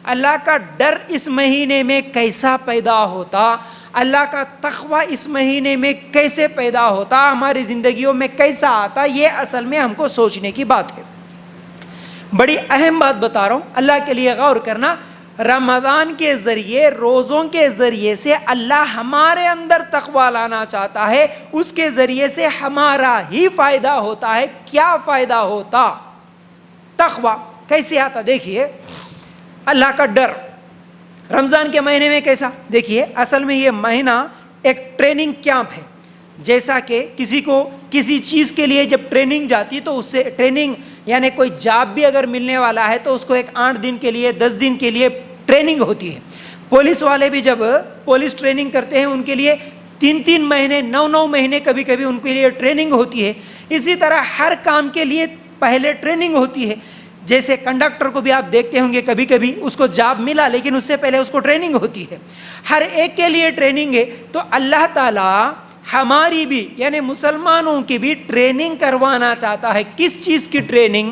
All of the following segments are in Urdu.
اللہ کا ڈر اس مہینے میں کیسا پیدا ہوتا، اللہ کا تقوی اس مہینے میں کیسے پیدا ہوتا، ہماری زندگیوں میں کیسا آتا، یہ اصل میں ہم کو سوچنے کی بات ہے۔ بڑی اہم بات بتا رہا ہوں، اللہ کے لیے غور کرنا۔ رمضان کے ذریعے، روزوں کے ذریعے سے اللہ ہمارے اندر تقوی لانا چاہتا ہے، اس کے ذریعے سے ہمارا ہی فائدہ ہوتا ہے۔ کیا فائدہ ہوتا؟ تقوی کیسے آتا؟ دیکھیے، اللہ کا ڈر رمضان کے مہینے میں کیسا؟ دیکھیے، اصل میں یہ مہینہ ایک ٹریننگ کیمپ ہے۔ جیسا کہ کسی کو کسی چیز کے لیے جب ٹریننگ جاتی تو اس سے ٹریننگ یعنی کوئی جاب بھی اگر ملنے والا ہے تو اس کو ایک 8 دن کے لیے 10 دن کے لیے ٹریننگ ہوتی ہے۔ پولیس والے بھی جب پولیس ٹریننگ کرتے ہیں ان کے لیے 3 مہینے 9 مہینے کبھی کبھی ان کے لیے ٹریننگ ہوتی ہے۔ اسی طرح ہر کام کے لیے پہلے ٹریننگ ہوتی ہے۔ جیسے کنڈکٹر کو بھی آپ دیکھتے ہوں گے، کبھی کبھی اس کو جاب ملا لیکن اس سے پہلے اس کو ٹریننگ ہوتی ہے۔ ہر ایک کے لیے ٹریننگ ہے۔ تو اللہ تعالیٰ ہماری بھی یعنی مسلمانوں کی بھی ٹریننگ کروانا چاہتا ہے۔ کس چیز کی ٹریننگ؟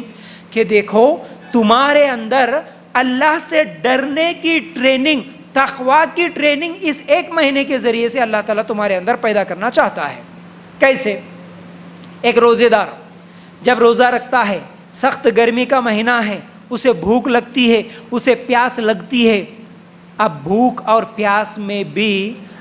کہ دیکھو تمہارے اندر اللہ سے ڈرنے کی ٹریننگ، تقوی کی ٹریننگ اس ایک مہینے کے ذریعے سے اللہ تعالیٰ تمہارے اندر پیدا کرنا چاہتا ہے۔ کیسے؟ ایک روزے دار جب روزہ رکھتا ہے، سخت گرمی کا مہینہ ہے، اسے بھوک لگتی ہے، اسے پیاس لگتی ہے۔ اب بھوک اور پیاس میں بھی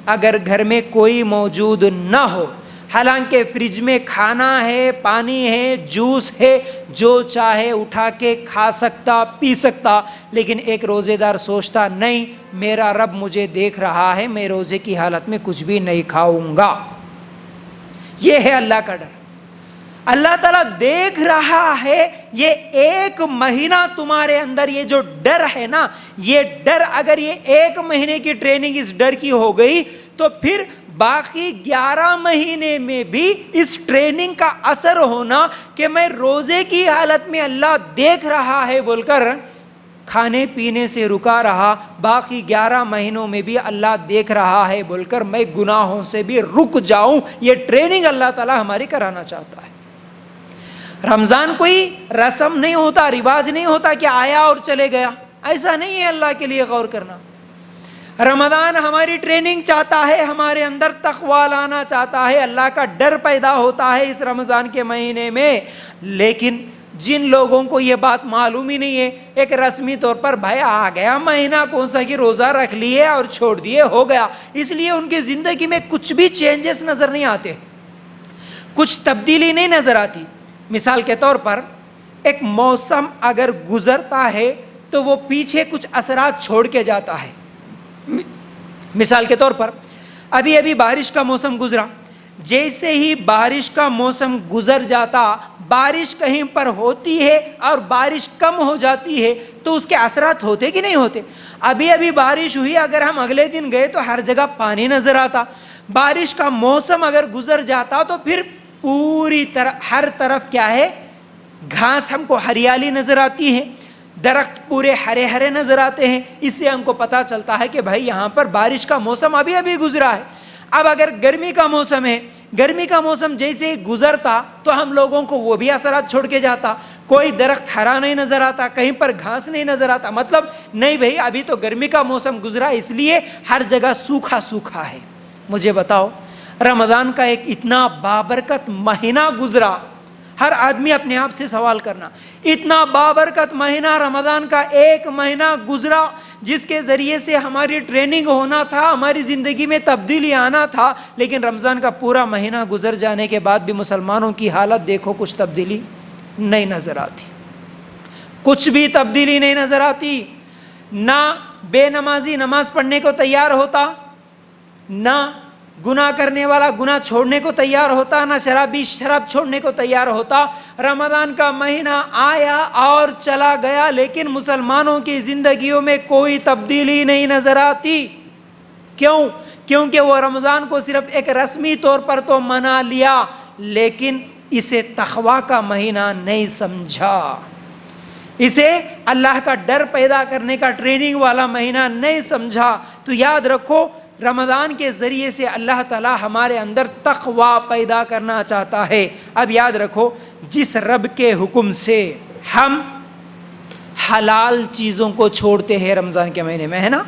اگر گھر میں کوئی موجود نہ ہو، حالانکہ فریج میں کھانا ہے، پانی ہے، جوس ہے، جو چاہے اٹھا کے کھا سکتا، پی سکتا، لیکن ایک روزے دار سوچتا نہیں میرا رب مجھے دیکھ رہا ہے، میں روزے کی حالت میں کچھ بھی نہیں کھاؤں گا۔ یہ ہے اللہ کا ڈر۔ اللہ تعالیٰ دیکھ رہا ہے، یہ ایک مہینہ تمہارے اندر یہ جو ڈر ہے نا، یہ ڈر اگر یہ ایک مہینے کی ٹریننگ اس ڈر کی ہو گئی تو پھر باقی 11 مہینے میں بھی اس ٹریننگ کا اثر ہونا کہ میں روزے کی حالت میں اللہ دیکھ رہا ہے بول کر کھانے پینے سے رکا رہا، باقی 11 مہینوں میں بھی اللہ دیکھ رہا ہے بول کر میں گناہوں سے بھی رک جاؤں۔ یہ ٹریننگ اللہ تعالیٰ ہماری کرانا چاہتا ہے۔ رمضان کوئی رسم نہیں ہوتا، رواج نہیں ہوتا کہ آیا اور چلے گیا، ایسا نہیں ہے۔ اللہ کے لیے غور کرنا، رمضان ہماری ٹریننگ چاہتا ہے، ہمارے اندر تقوی لانا چاہتا ہے، اللہ کا ڈر پیدا ہوتا ہے اس رمضان کے مہینے میں۔ لیکن جن لوگوں کو یہ بات معلوم ہی نہیں ہے، ایک رسمی طور پر بھائی آ گیا مہینہ کون سا کہ روزہ رکھ لیے اور چھوڑ دیے، ہو گیا، اس لیے ان کی زندگی میں کچھ بھی چینجز نظر نہیں آتے، کچھ تبدیلی نہیں نظر آتی۔ مثال کے طور پر ایک موسم اگر گزرتا ہے تو وہ پیچھے کچھ اثرات چھوڑ کے جاتا ہے۔ مثال کے طور پر ابھی بارش کا موسم گزرا، جیسے ہی بارش کا موسم گزر جاتا، بارش کہیں پر ہوتی ہے اور بارش کم ہو جاتی ہے تو اس کے اثرات ہوتے کہ نہیں ہوتے؟ ابھی بارش ہوئی، اگر ہم اگلے دن گئے تو ہر جگہ پانی نظر آتا۔ بارش کا موسم اگر گزر جاتا تو پھر پوری طرح ہر طرف کیا ہے؟ گھاس، ہم کو ہریالی نظر آتی ہے، درخت پورے ہرے ہرے نظر آتے ہیں۔ اس سے ہم کو پتہ چلتا ہے کہ بھائی یہاں پر بارش کا موسم ابھی گزرا ہے۔ اب اگر گرمی کا موسم ہے، گرمی کا موسم جیسے ہی گزرتا تو ہم لوگوں کو وہ بھی اثرات چھوڑ کے جاتا، کوئی درخت ہرا نہیں نظر آتا، کہیں پر گھاس نہیں نظر آتا، مطلب نہیں بھائی ابھی تو گرمی کا موسم گزرا اس لیے ہر جگہ سوکھا سوکھا ہے۔ مجھے بتاؤ، رمضان کا ایک اتنا بابرکت مہینہ گزرا، ہر آدمی اپنے آپ سے سوال کرنا، اتنا بابرکت مہینہ رمضان کا ایک مہینہ گزرا جس کے ذریعے سے ہماری ٹریننگ ہونا تھا، ہماری زندگی میں تبدیلی آنا تھا، لیکن رمضان کا پورا مہینہ گزر جانے کے بعد بھی مسلمانوں کی حالت دیکھو، کچھ تبدیلی نہیں نظر آتی، کچھ بھی تبدیلی نہیں نظر آتی۔ نہ بے نمازی نماز پڑھنے کو تیار ہوتا، نہ گناہ کرنے والا گناہ چھوڑنے کو تیار ہوتا، نہ شرابی شراب چھوڑنے کو تیار ہوتا۔ رمضان کا مہینہ آیا اور چلا گیا لیکن مسلمانوں کی زندگیوں میں کوئی تبدیلی نہیں نظر آتی۔ کیوں؟ کیونکہ وہ رمضان کو صرف ایک رسمی طور پر تو منا لیا لیکن اسے تقوی کا مہینہ نہیں سمجھا، اسے اللہ کا ڈر پیدا کرنے کا ٹریننگ والا مہینہ نہیں سمجھا۔ تو یاد رکھو، رمضان کے ذریعے سے اللہ تعالی ہمارے اندر تقوی پیدا کرنا چاہتا ہے۔ اب یاد رکھو، جس رب کے حکم سے ہم حلال چیزوں کو چھوڑتے ہیں رمضان کے مہینے میں، ہے نا؟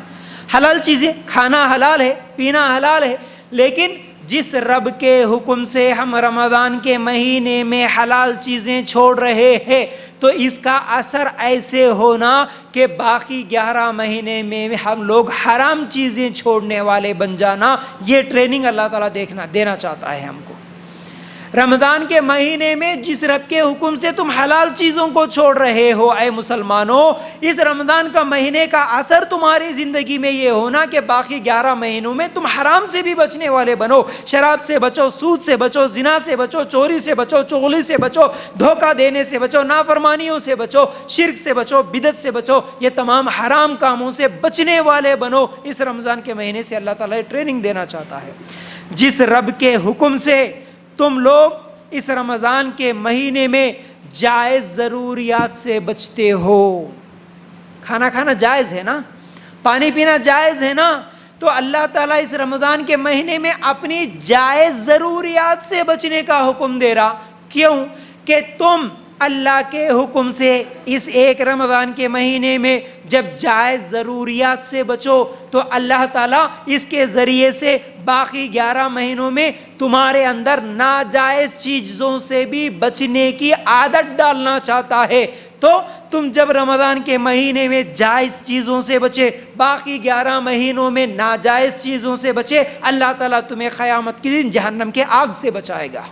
حلال چیزیں، کھانا حلال ہے، پینا حلال ہے، لیکن جس رب کے حکم سے ہم رمضان کے مہینے میں حلال چیزیں چھوڑ رہے ہیں تو اس کا اثر ایسے ہونا کہ باقی 11 مہینے میں ہم لوگ حرام چیزیں چھوڑنے والے بن جانا، یہ ٹریننگ اللہ تعالیٰ دینا چاہتا ہے ہم کو۔ رمضان کے مہینے میں جس رب کے حکم سے تم حلال چیزوں کو چھوڑ رہے ہو اے مسلمانوں، اس رمضان کا مہینے کا اثر تمہاری زندگی میں یہ ہونا کہ باقی 11 مہینوں میں تم حرام سے بھی بچنے والے بنو، شراب سے بچو، سود سے بچو، زنا سے بچو، چوری سے بچو، چغلی سے بچو، دھوکہ دینے سے بچو، نافرمانیوں سے بچو، شرک سے بچو، بدعت سے بچو، یہ تمام حرام کاموں سے بچنے والے بنو۔ اس رمضان کے مہینے سے اللہ تعالیٰ ٹریننگ دینا چاہتا ہے۔ جس رب کے حکم سے تم لوگ اس رمضان کے مہینے میں جائز ضروریات سے بچتے ہو، کھانا کھانا جائز ہے نا، پانی پینا جائز ہے نا، تو اللہ تعالیٰ اس رمضان کے مہینے میں اپنی جائز ضروریات سے بچنے کا حکم دے رہا۔ کیوں؟ کہ تم اللہ کے حکم سے اس ایک رمضان کے مہینے میں جب جائز ضروریات سے بچو تو اللہ تعالیٰ اس کے ذریعے سے باقی 11 مہینوں میں تمہارے اندر ناجائز چیزوں سے بھی بچنے کی عادت ڈالنا چاہتا ہے۔ تو تم جب رمضان کے مہینے میں جائز چیزوں سے بچے، باقی 11 مہینوں میں ناجائز چیزوں سے بچے، اللہ تعالیٰ تمہیں قیامت کے دن جہنم کے آگ سے بچائے گا۔